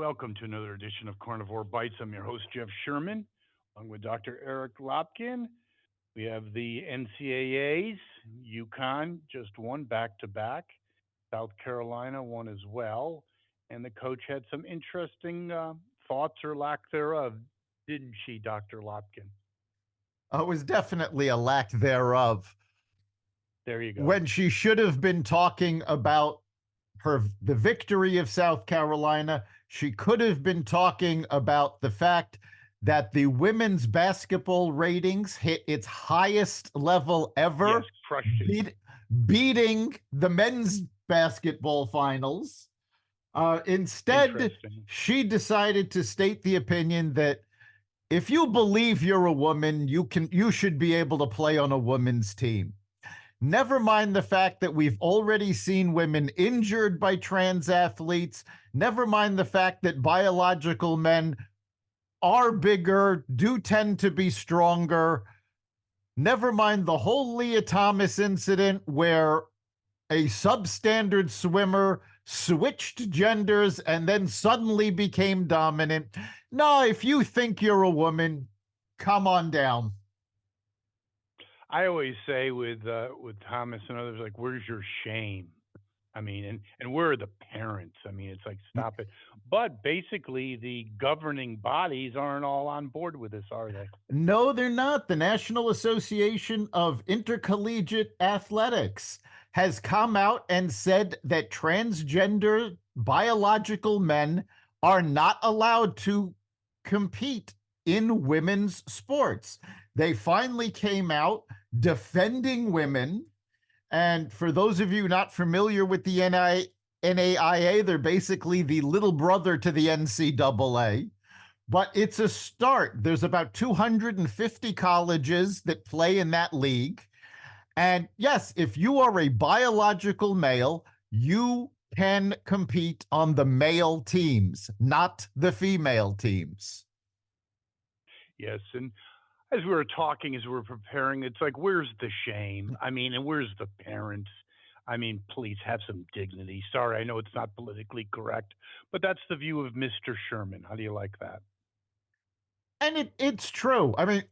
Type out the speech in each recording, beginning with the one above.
Welcome to another edition of Carnivore Bites. I'm your host, Jeff Sherman, along with Dr. Eric Lopkin. We have the NCAAs, UConn, just one back to back, South Carolina, one as well. And the coach had some interesting thoughts or lack thereof, didn't she, Dr. Lopkin? It was definitely a lack thereof There you go. when she should have been talking about the victory of South Carolina. She could have been talking about the fact that the women's basketball ratings hit its highest level Yes, ever, crushed it. beating the men's basketball finals. Instead, Interesting. she decided to state the opinion that if you believe you're a woman, you should be able to play on a women's team. Never mind the fact that we've already seen women injured by trans athletes. Never mind the fact that biological men are bigger, do tend to be stronger. Never mind the whole Leah Thomas incident where a substandard swimmer switched genders and then suddenly became dominant. No, if you think you're a woman, come on down. I always say with Thomas and others, like, where's your shame? I mean, and where are the parents? I mean, it's like, stop it. But basically, the governing bodies aren't all on board with this, are they? No, they're not. The National Association of Intercollegiate Athletics has come out and said that transgender biological men are not allowed to compete in women's sports. They finally came out defending women. And for those of you not familiar with the NAIA, they're basically the little brother to the NCAA. But it's a start. There's about 250 colleges that play in that league. And yes, if you are a biological male, you can compete on the male teams, not the female teams. Yes, and as we were talking, as we were preparing, it's like, where's the shame? I mean, and where's the parents? I mean, please have some dignity. Sorry, I know it's not politically correct, but that's the view of Mr. Sherman. How do you like that? And it's true. I mean,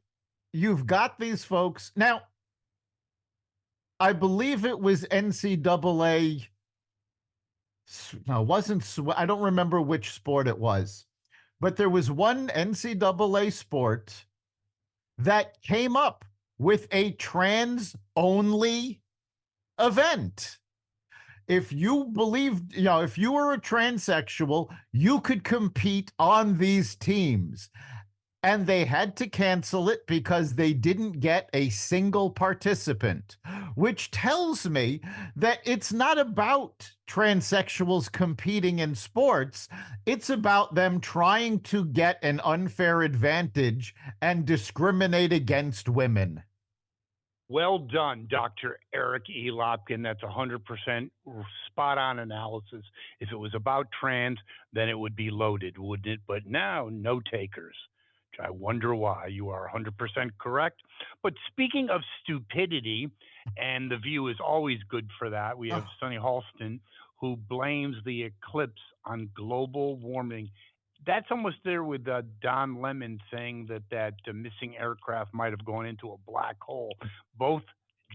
you've got these folks. Now, I believe it was NCAA. No, it wasn't. I don't remember which sport it was, but there was one NCAA sport that came up with a trans only event. If you believed, if you were a transsexual, you could compete on these teams. And they had to cancel it because they didn't get a single participant, which tells me that it's not about transsexuals competing in sports. It's about them trying to get an unfair advantage and discriminate against women. Well done, Dr. Eric E. Lopkin. That's 100% spot on analysis. If it was about trans, then it would be loaded, wouldn't it? But now, no takers. I wonder why. You are 100% correct. But speaking of stupidity, and the view is always good for that, we have Sonny Halston, who blames the eclipse on global warming. That's almost there with Don Lemon saying that missing aircraft might have gone into a black hole. Both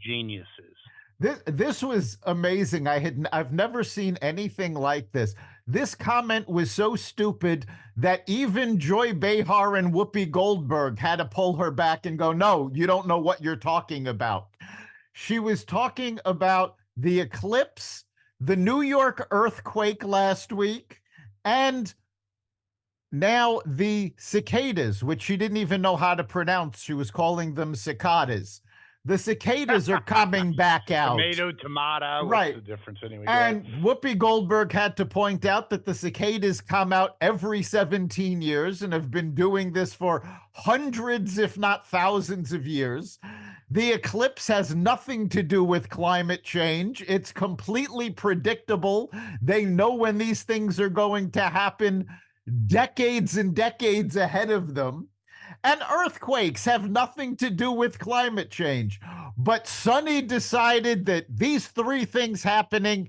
geniuses. This was amazing. I've never seen anything like this. This comment was so stupid that even Joy Behar and Whoopi Goldberg had to pull her back and go, "No, you don't know what you're talking about." She was talking about the eclipse, the New York earthquake last week, and now the cicadas, which she didn't even know how to pronounce. She was calling them cicadas. The cicadas are coming back out. Tomato. Right. What's the difference anyway? And Whoopi Goldberg had to point out that the cicadas come out every 17 years and have been doing this for hundreds, if not thousands of years. The eclipse has nothing to do with climate change. It's completely predictable. They know when these things are going to happen decades and decades ahead of them. And earthquakes have nothing to do with climate change. But Sonny decided that these three things happening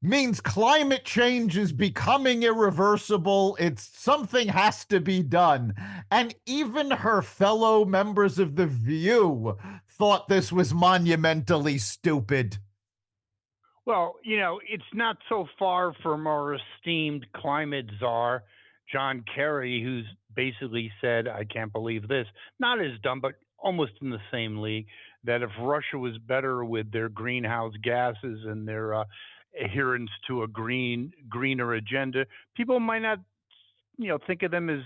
means climate change is becoming irreversible. It's something has to be done. And even her fellow members of The View thought this was monumentally stupid. Well, it's not so far from our esteemed climate czar, John Kerry, who's basically said, I can't believe this, not as dumb, but almost in the same league, that if Russia was better with their greenhouse gases and their adherence to a greener agenda, people might not, think of them as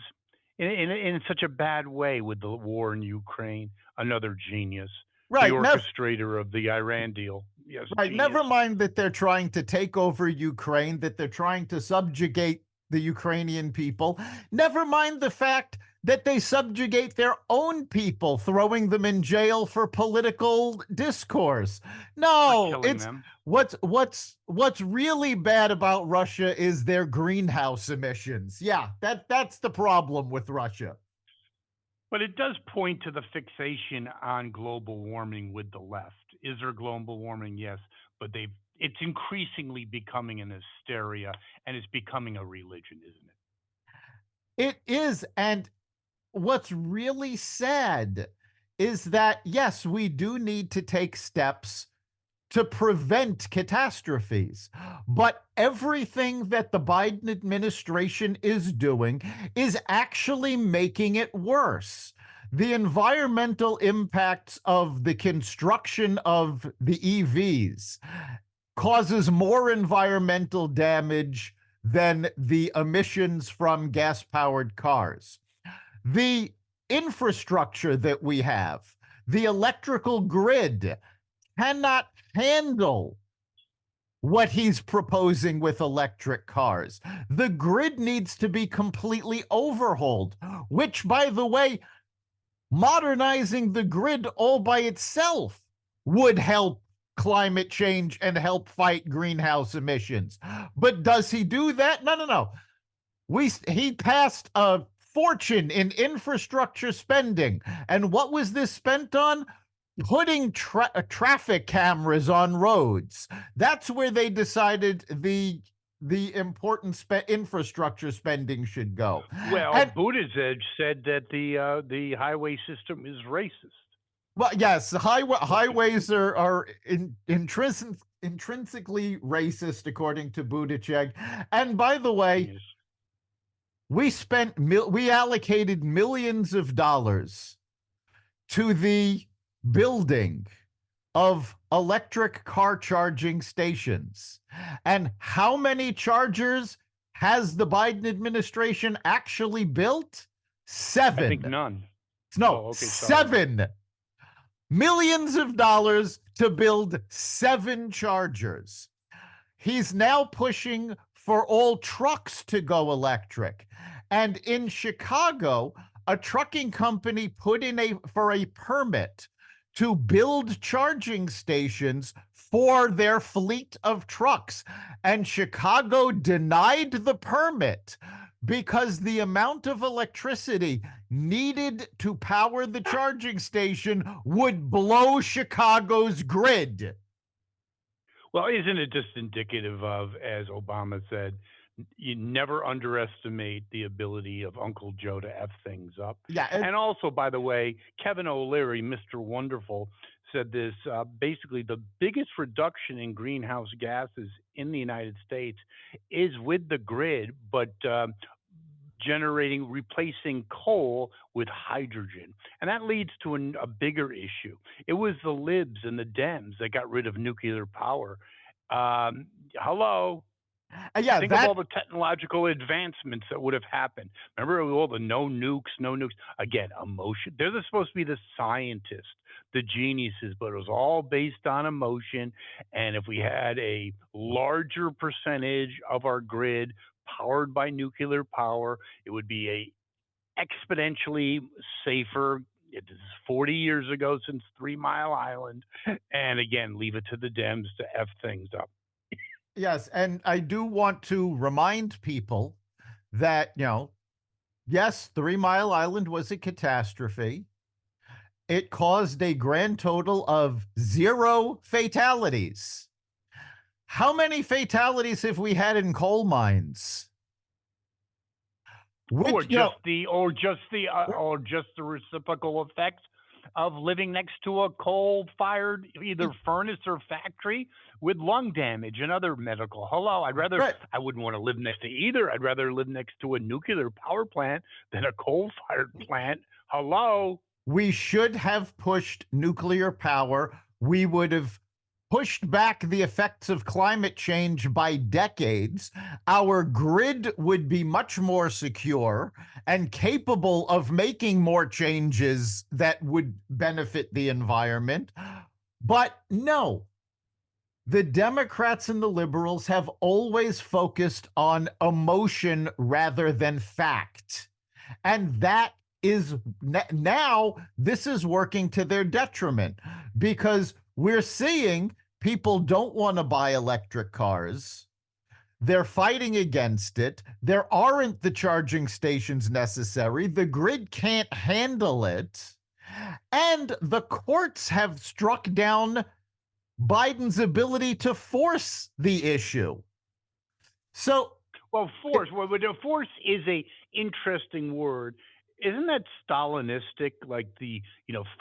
in such a bad way with the war in Ukraine. Another genius, the Right. orchestrator of the Iran deal. Yes, Right. genius. Never mind that they're trying to take over Ukraine, that they're trying to subjugate the Ukrainian people. Never mind the fact that they subjugate their own people, throwing them in jail for political discourse. Or No, killing it's them. what's really bad about Russia is their greenhouse emissions. Yeah, that's the problem with Russia. But it does point to the fixation on global warming with the left. Is there global warming? Yes, but it's increasingly becoming an hysteria and it's becoming a religion, isn't it? It is, and what's really sad is that, yes, we do need to take steps to prevent catastrophes. But everything that the Biden administration is doing is actually making it worse. The environmental impacts of the construction of the EVs causes more environmental damage than the emissions from gas powered cars. The infrastructure that we have, the electrical grid, cannot handle what he's proposing with electric cars. The grid needs to be completely overhauled, which, by the way, modernizing the grid all by itself would help climate change and help fight greenhouse emissions. But does he do that? No, no, no. He passed a fortune in infrastructure spending. And what was this spent on? Putting traffic cameras on roads. That's where they decided the important infrastructure spending should go. Well, And Buttigieg said that the highway system is racist. well, yes, Okay, highways are intrinsically racist, according to Buttigieg. And by the way, genius. we allocated millions of dollars to the building of electric car charging stations. And how many chargers has the Biden administration actually built? I think Seven. none. No, Oh, okay, sorry. seven. Millions of dollars to build seven chargers. He's now pushing for all trucks to go electric. And in Chicago, a trucking company put in for a permit to build charging stations for their fleet of trucks. And Chicago denied the permit because the amount of electricity needed to power the charging station would blow Chicago's grid. Well, isn't it just indicative of, as Obama said, you never underestimate the ability of Uncle Joe to F things up? Yeah, And also, by the way, Kevin O'Leary, Mr. Wonderful, said this basically the biggest reduction in greenhouse gases in the United States is with the grid, but replacing coal with hydrogen. And that leads to a bigger issue. It was the libs and the Dems that got rid of nuclear power. Hello, yeah, think of all that the technological advancements that would have happened. Remember all the no nukes, no nukes? Again, emotion. They're supposed to be the scientists, the geniuses, but it was all based on emotion. And if we had a larger percentage of our grid powered by nuclear power, it would be exponentially safer. It is 40 years ago since 3 Mile Island. And again, leave it to the Dems to F things up. yes, and I do want to remind people that, yes, 3 Mile Island was a catastrophe. It caused a grand total of 0 fatalities. How many fatalities have we had in coal mines? Or Which, just the reciprocal effects of living next to a coal-fired either furnace or factory with lung damage and other medical. Hello, right. I wouldn't want to live next to either. I'd rather live next to a nuclear power plant than a coal-fired plant. Hello. We should have pushed nuclear power. We would have pushed back the effects of climate change by decades. Our grid would be much more secure and capable of making more changes that would benefit the environment. But no, the Democrats and the liberals have always focused on emotion rather than fact. And that is now this is working to their detriment because we're seeing people don't want to buy electric cars. They're fighting against it. There aren't the charging stations necessary. The grid can't handle it. And the courts have struck down Biden's ability to force the issue. So, Well, force. Well, force is a interesting word. Isn't that Stalinistic? Like the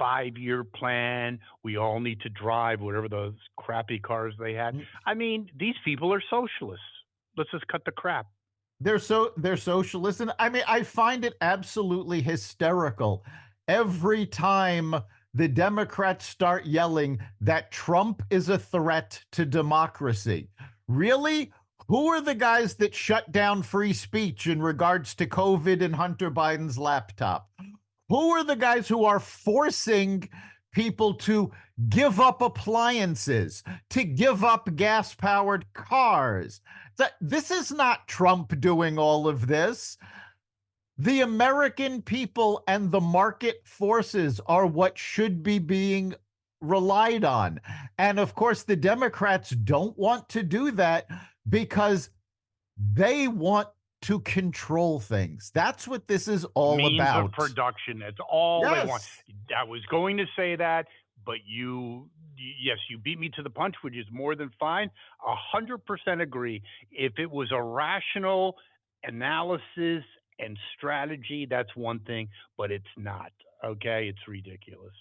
5-year plan. We all need to drive whatever those crappy cars they had. I mean, these people are socialists. Let's just cut the crap. they're socialists, and I mean, I find it absolutely hysterical every time the Democrats start yelling that Trump is a threat to democracy. Really? Who are the guys that shut down free speech in regards to COVID and Hunter Biden's laptop? Who are the guys who are forcing people to give up appliances, to give up gas powered cars? This is not Trump doing all of this. The American people and the market forces are what should be being relied on. And of course, the Democrats don't want to do that because they want to control things. That's what this is all Means of about. production. That's all they want. Yes. I was going to say that, but yes, you beat me to the punch, which is more than fine. 100% agree. If it was a rational analysis and strategy, that's one thing, but it's not. Okay, it's ridiculous.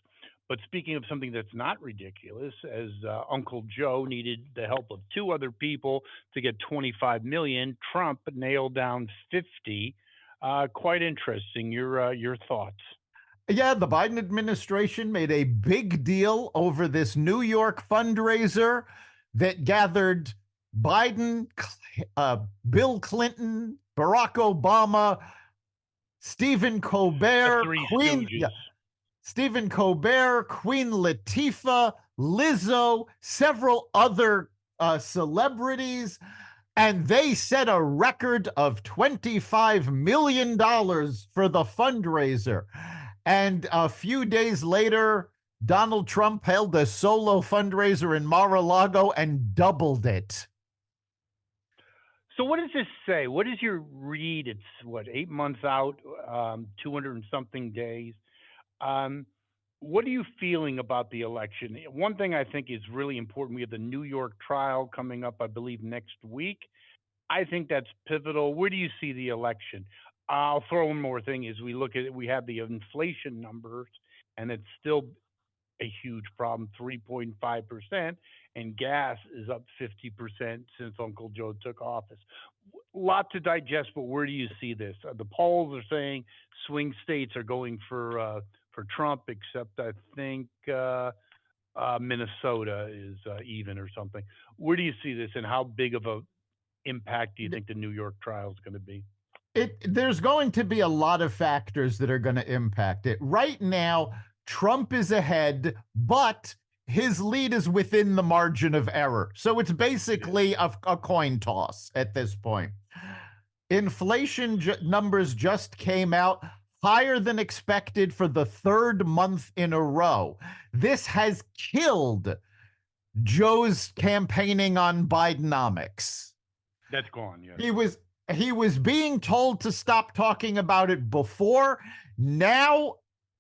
But speaking of something that's not ridiculous, as Uncle Joe needed the help of two other people to get 25 million, Trump nailed down 50. Quite interesting. Your thoughts? Yeah, the Biden administration made a big deal over this New York fundraiser that gathered Biden, Bill Clinton, Barack Obama, Stephen The Colbert, Three Queen, Stooges. yeah, Stephen Colbert, Queen Latifah, Lizzo, several other celebrities, and they set a record of $25 million for the fundraiser. And a few days later, Donald Trump held a solo fundraiser in Mar-a-Lago and doubled it. So what does this say? What is your read? It's what, 8 months out, 200 and something days. Um, what are you feeling about the election? One thing I think is really important. We have the New York trial coming up, I believe, next week. I think that's pivotal. Where do you see the election? I'll throw one more thing as we look at it. We have the inflation numbers, and it's still a huge problem, 3.5%, and gas is up 50% since Uncle Joe took office. Lot to digest, but where do you see this? The polls are saying swing states are going for Trump, except I think Minnesota is even or something. Where do you see this, and how big of a impact do you think the New York trial is going to be? There's going to be a lot of factors that are going to impact it. Right now, Trump is ahead, but his lead is within the margin of error. So it's basically a coin toss at this point. Inflation numbers just came out higher than expected for the third month in a row. This has killed Joe's campaigning on Bidenomics. That's gone, yeah. He was being told to stop talking about it before. Now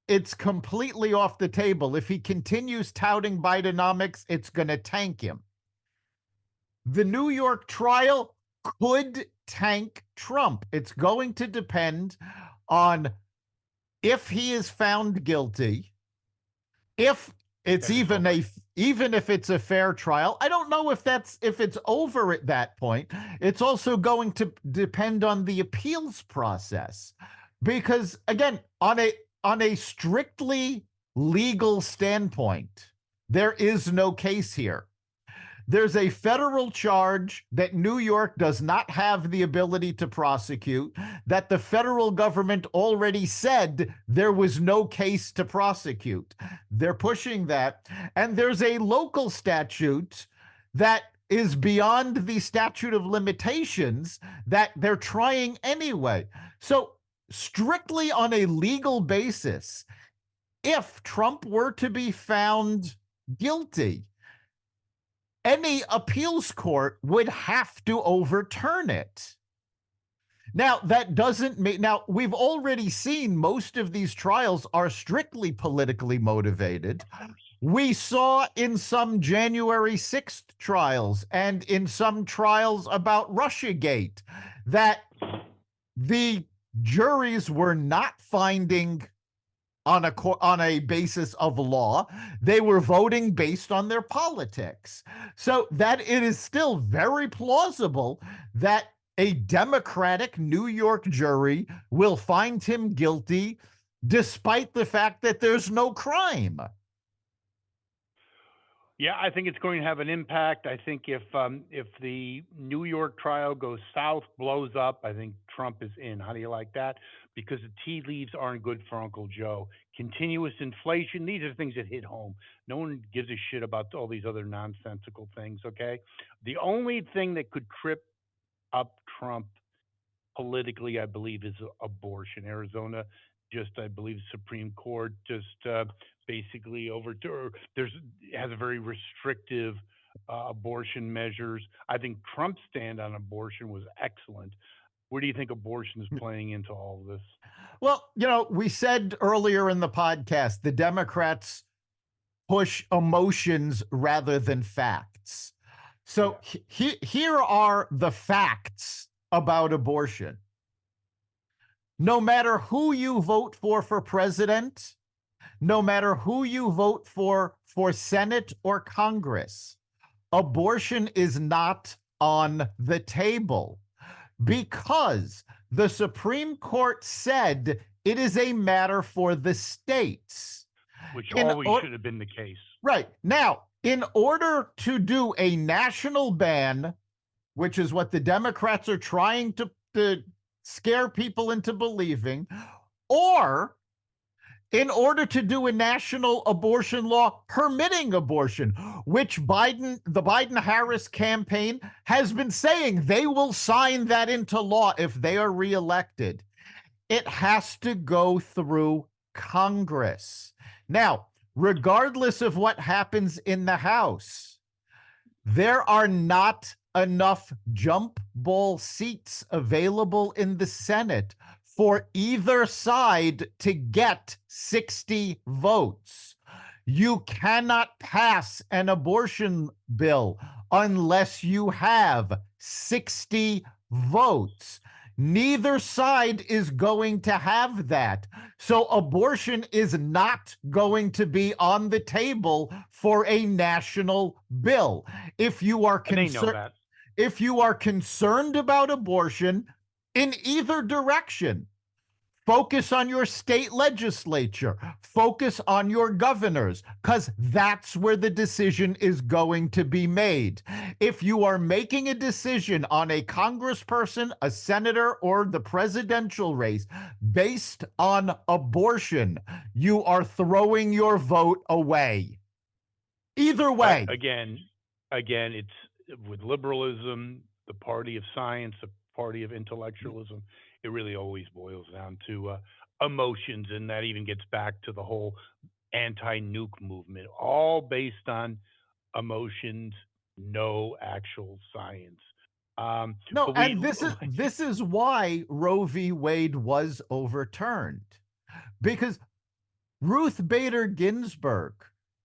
it's completely off the table. If he continues touting Bidenomics, it's going to tank him. The New York trial could tank Trump. It's going to depend on if he is found guilty, if it's Then it's over. even if it's a fair trial. I don't know if it's over at that point. It's also going to depend on the appeals process, because again, on a strictly legal standpoint, there is no case here. There's a federal charge that New York does not have the ability to prosecute, that the federal government already said there was no case to prosecute. They're pushing that. And there's a local statute that is beyond the statute of limitations that they're trying anyway. So, strictly on a legal basis, if Trump were to be found guilty, any appeals court would have to overturn it. Now, that doesn't mean, now, we've already seen most of these trials are strictly politically motivated. We saw in some January 6th trials and in some trials about Russiagate that the juries were not finding on a basis of law. They were voting based on their politics. So that it is still very plausible that a Democratic New York jury will find him guilty despite the fact that there's no crime. Yeah, I think it's going to have an impact. I think if the New York trial goes south, blows up, I think Trump is in. How do you like that? Because the tea leaves aren't good for Uncle Joe. Continuous inflation, these are things that hit home. No one gives a shit about all these other nonsensical things, okay? The only thing that could trip up Trump politically, I believe, is abortion. Arizona, just I believe, Supreme Court just basically there's has a very restrictive abortion measures. I think Trump's stand on abortion was excellent. Where do you think abortion is playing into all of this? Well, we said earlier in the podcast, the Democrats push emotions rather than facts. So here are the facts about abortion. No matter who you vote for president, no matter who you vote for Senate or Congress, abortion is not on the table because the Supreme Court said it is a matter for the states. Which always should have been the case. Right. Now, in order to do a national ban, which is what the Democrats are trying to scare people into believing, or in order to do a national abortion law permitting abortion, which the Biden-Harris campaign has been saying they will sign that into law if they are reelected, it has to go through Congress. Now, regardless of what happens in the House, there are not enough jump ball seats available in the Senate for either side to get 60 votes. You cannot pass an abortion bill unless you have 60 votes. Neither side is going to have that. So abortion is not going to be on the table for a national bill. If you are concerned, if you are concerned about abortion in either direction, focus on your state legislature, focus on your governors, because that's where the decision is going to be made. If you are making a decision on a congressperson, a senator, or the presidential race based on abortion, you are throwing your vote away. Either way. Again, it's with liberalism, the party of science, the party of intellectualism. It really always boils down to emotions, and that even gets back to the whole anti-nuke movement, all based on emotions, no actual science. No, and this is why Roe v. Wade was overturned, because Ruth Bader Ginsburg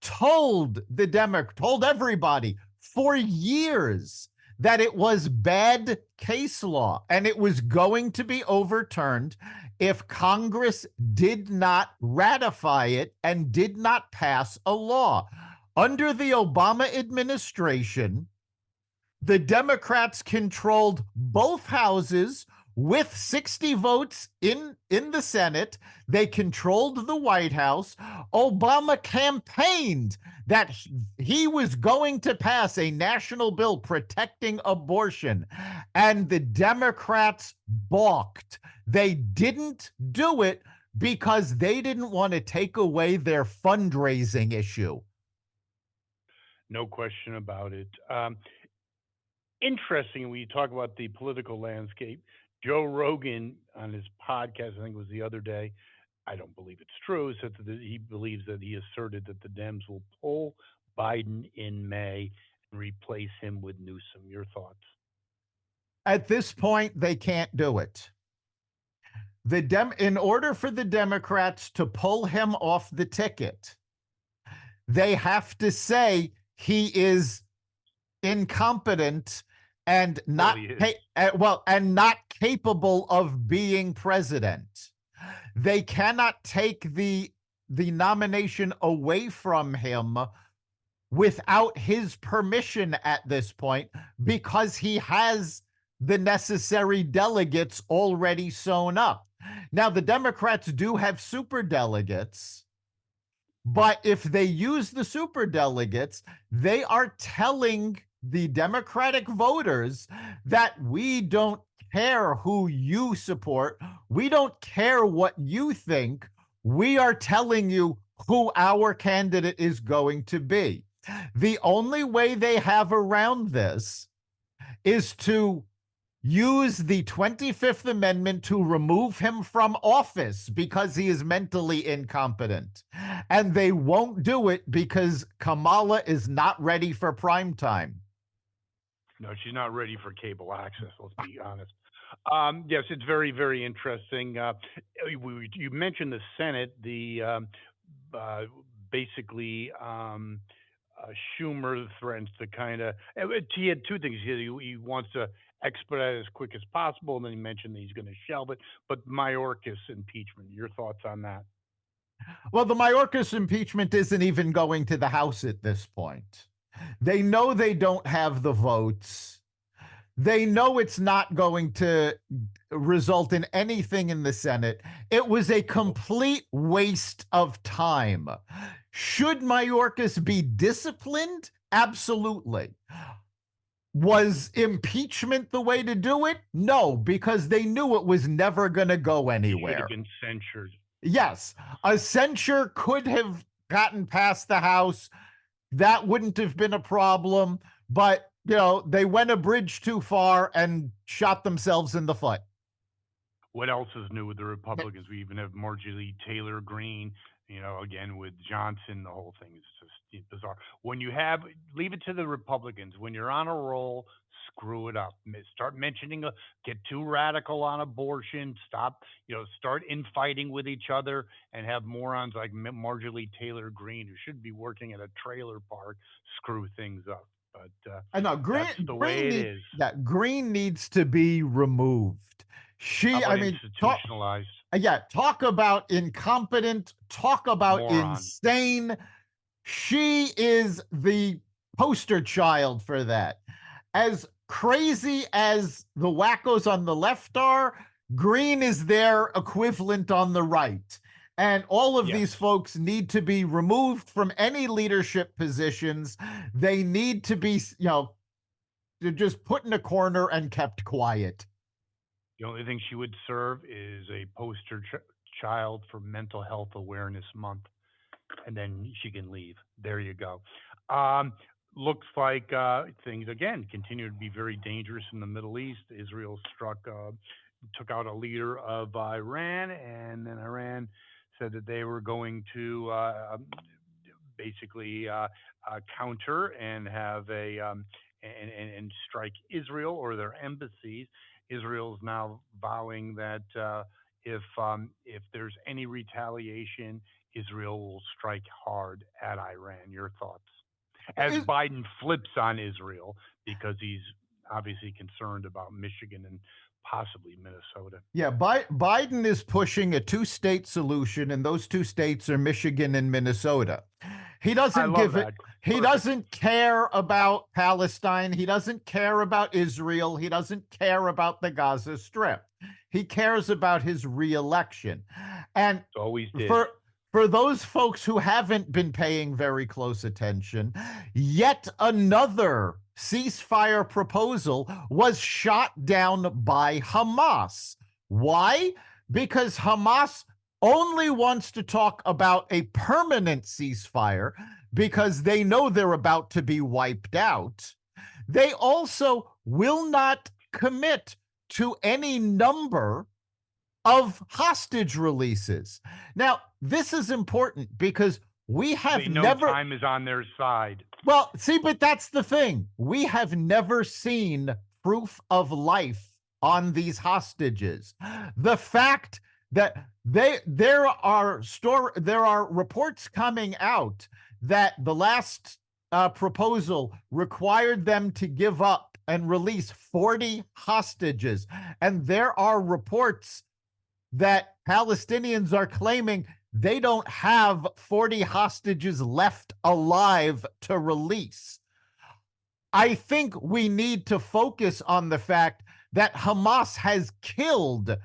told everybody for years that it was bad case law and it was going to be overturned if Congress did not ratify it and did not pass a law. Under the Obama administration, the Democrats controlled both houses with 60 votes in the Senate. They controlled the White House. Obama campaigned that he was going to pass a national bill protecting abortion, and the Democrats balked. They didn't do it because they didn't want to take away their fundraising issue. No question about it. Interesting when you talk about the political landscape. Joe Rogan on his podcast, I think it was the other day, I don't believe it's true, said that he believes that he asserted that the Dems will pull Biden in May and replace him with Newsom. Your thoughts? At this point, they can't do it. In order for the Democrats to pull him off the ticket, they have to say he is incompetent and Well, not he is. and not capable of being president. They cannot take the nomination away from him without his permission at this point because he has the necessary delegates already sewn up. Now, the Democrats do have super delegates, but if they use the super delegates, they are telling the Democratic voters that we don't care who you support. We don't care what you think. We are telling you who our candidate is going to be. The only way they have around this is to use the 25th Amendment to remove him from office because he is mentally incompetent. And they won't do it because Kamala is not ready for prime time. No, she's not ready for cable access. Let's be honest. Yes, it's very, very interesting. You mentioned the Senate, uh, basically Schumer threatens to kind of. He had two things. He wants to expedite it as quick as possible, and then he mentioned that he's going to shelve it. But Mayorkas impeachment. Your thoughts on that? Well, the Mayorkas impeachment isn't even going to the House at this point. They know they don't have the votes. They know it's not going to result in anything in the Senate. It was a complete waste of time. Should Mayorkas be disciplined? Absolutely. Was impeachment the way to do it? No, because they knew it was never going to go He should have anywhere. been censured. Yes, a censure could have gotten past the House. That wouldn't have been a problem. But, they went a bridge too far and shot themselves in the foot. What else is new with the Republicans? We even have Marjorie Taylor Greene. Again with Johnson, the whole thing is just bizarre. When you have, leave it to the Republicans. When you're on a roll, screw it up. Start mentioning, get too radical on abortion. Stop, start infighting with each other, and have morons like Marjorie Taylor Greene, who should be working at a trailer park, screw things up. But I know that's the way it is. Green needs to be removed. How I about mean, institutionalized talk about incompetent, talk about moron? insane. She is the poster child for that. As crazy as the wackos on the left are, Green is their equivalent on the right. And all of Yes. these folks need to be removed from any leadership positions. They need to be, just put in a corner and kept quiet. The only thing she would serve is a poster child for Mental Health Awareness Month, and then she can leave. There you go. Um, Looks like things again continue to be very dangerous in the Middle East. Israel took out a leader of Iran, and then Iran said that they were going to basically counter and have and strike Israel or their embassies. Israel's now vowing that if there's any retaliation, Israel will strike hard at Iran. Your thoughts? As Is- Biden flips on Israel because he's obviously concerned about Michigan and possibly Minnesota. Yeah, Biden is pushing a two-state solution, and those two states are Michigan and Minnesota. He I doesn't love give it. that. He Perfect. doesn't care about Palestine. He doesn't care about Israel. He doesn't care about the Gaza Strip. He cares about his reelection. And Always did. for for those folks who haven't been paying very close attention, yet another ceasefire proposal was shot down by Hamas. Why? Because Hamas only wants to talk about a permanent ceasefire because they know they're about to be wiped out. They also will not commit to any number of hostage releases. Now, this is important because we have They know never, time is on their side. well, see, but that's the thing. We have never seen proof of life on these hostages. The fact that there are reports coming out that the last proposal required them to give up and release 40 hostages, and there are reports that Palestinians are claiming they don't have 40 hostages left alive to release. I think we need to focus on the fact that Hamas has killed,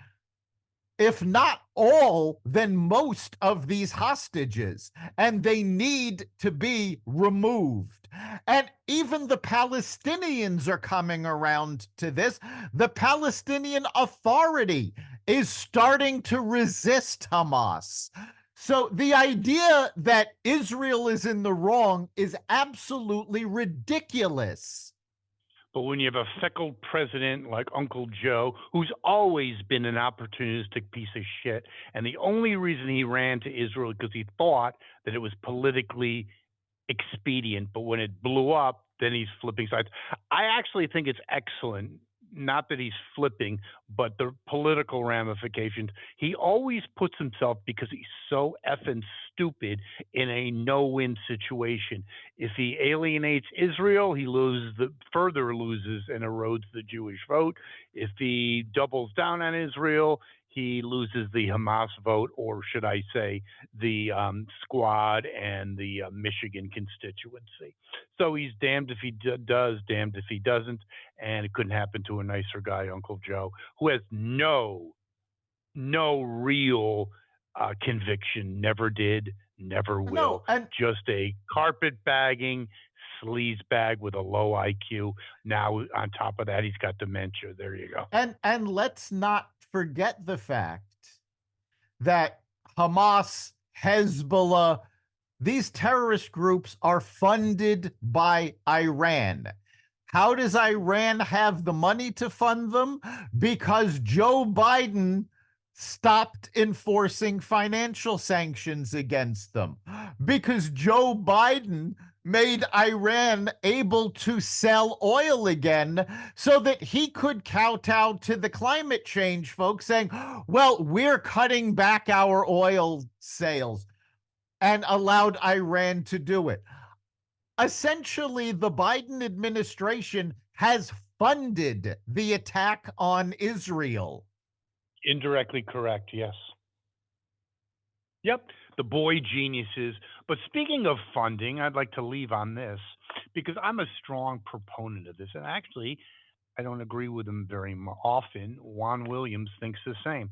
if not all, then most of these hostages, and they need to be removed. And even the Palestinians are coming around to this. The Palestinian Authority is starting to resist Hamas. So the idea that Israel is in the wrong is absolutely ridiculous. But when you have a fickle president like Uncle Joe, who's always been an opportunistic piece of shit, and the only reason he ran to Israel because he thought that it was politically expedient, but when it blew up, then he's flipping sides. I actually think it's excellent. Not that he's flipping, but the political ramifications. He always puts himself, because he's so effing stupid, in a no-win situation. If he alienates Israel, he further loses and erodes the Jewish vote. If he doubles down on Israel, he loses the Hamas vote, or should I say, the Squad and the Michigan constituency. So he's damned if he does, damned if he doesn't, and it couldn't happen to a nicer guy, Uncle Joe, who has no real conviction, never did, never will. No, and Just a carpetbagging sleaze bag with a low IQ. Now, on top of that, he's got dementia. There you go. and let's not forget the fact that Hamas, Hezbollah, these terrorist groups are funded by Iran. How does Iran have the money to fund them? Because Joe Biden stopped enforcing financial sanctions against them. Because Joe Biden made Iran able to sell oil again so that he could kowtow to the climate change folks saying, well, we're cutting back our oil sales, and allowed Iran to do it. Essentially, the Biden administration has funded the attack on Israel. Indirectly correct, yes. Yep, the boy geniuses. But speaking of funding, I'd like to leave on this because I'm a strong proponent of this. And actually, I don't agree with him very often. Juan Williams thinks the same.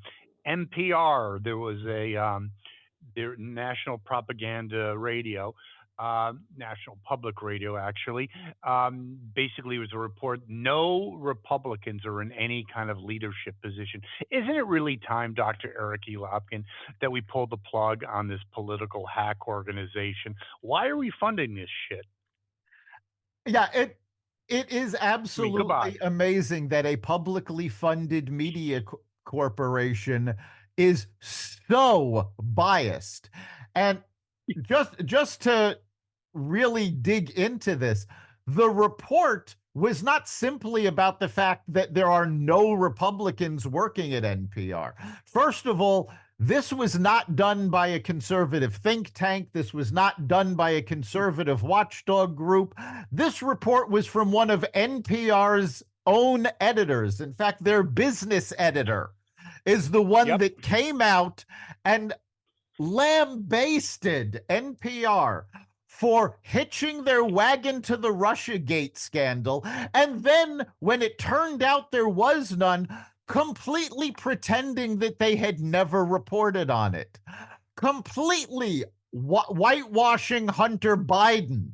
NPR, there was their national propaganda radio, National Public Radio, actually. Basically, it was a report no Republicans are in any kind of leadership position. Isn't it really time, Dr. Eric E. Lopkin, that we pull the plug on this political hack organization? Why are we funding this shit? Yeah, it is I mean, goodbye. absolutely amazing that a publicly funded media corporation is so biased. And just to really dig into this, the report was not simply about the fact that there are no Republicans working at NPR. First of all, this was not done by a conservative think tank. This was not done by a conservative watchdog group. This report was from one of NPR's own editors. In fact, their business editor is the one Yep. that came out and lambasted NPR for hitching their wagon to the Russiagate scandal. And then, when it turned out there was none, completely pretending that they had never reported on it. Completely whitewashing Hunter Biden.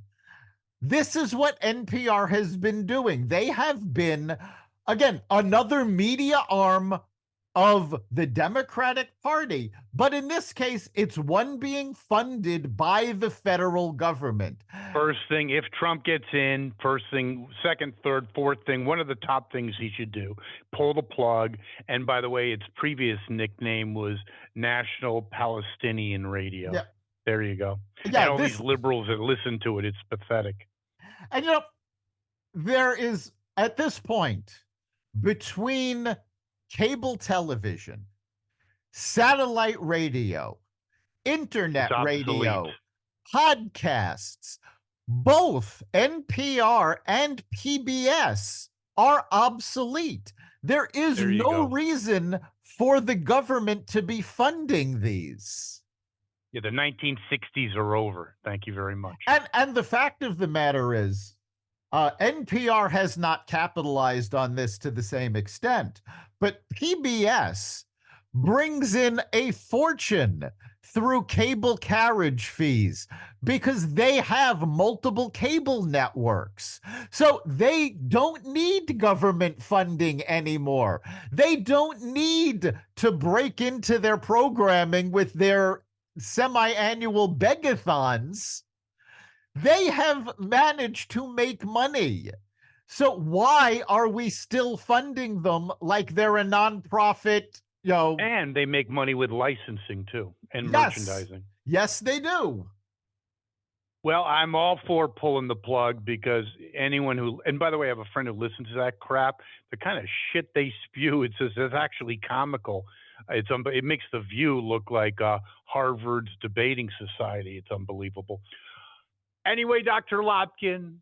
This is what NPR has been doing. They have been, again, another media arm of the Democratic Party. But in this case, it's one being funded by the federal government. First thing, if Trump gets in, first thing, second, third, fourth thing, one of the top things he should do, pull the plug. And by the way, its previous nickname was National Palestinian Radio. Yeah. There you go. Yeah, and all these liberals that listen to it, it's pathetic. And there is, at this point, between cable television, satellite radio, internet radio, podcasts, both NPR and PBS are obsolete. There is no reason for the government to be funding these. Yeah, the 1960s are over. Thank you very much. And the fact of the matter is, NPR has not capitalized on this to the same extent, but PBS brings in a fortune through cable carriage fees because they have multiple cable networks. So they don't need government funding anymore. They don't need to break into their programming with their semi-annual begathons. They have managed to make money. So why are we still funding them like they're a nonprofit, And they make money with licensing too and merchandising. Yes, they do. Well, I'm all for pulling the plug because anyone who, and by the way, I have a friend who listens to that crap. The kind of shit they spew, it's actually comical. It makes The View look like Harvard's debating society. It's unbelievable. Anyway, Dr. Lopkin,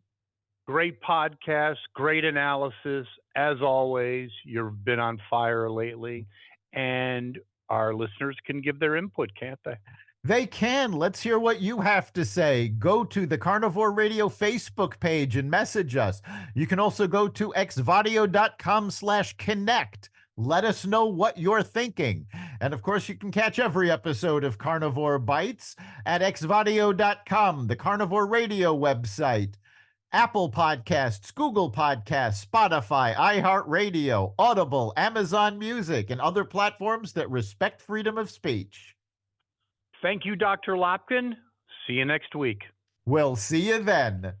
great podcast, great analysis. As always, you've been on fire lately, and our listeners can give their input, can't they? They can. Let's hear what you have to say. Go to the Carnivore Radio Facebook page and message us. You can also go to xvadio.com/connect. Let us know what you're thinking. And of course, you can catch every episode of Carnivore Bites at xvadio.com, the Carnivore Radio website, Apple Podcasts, Google Podcasts, Spotify, iHeartRadio, Audible, Amazon Music, and other platforms that respect freedom of speech. Thank you, Dr. Lopkin. See you next week. We'll see you then.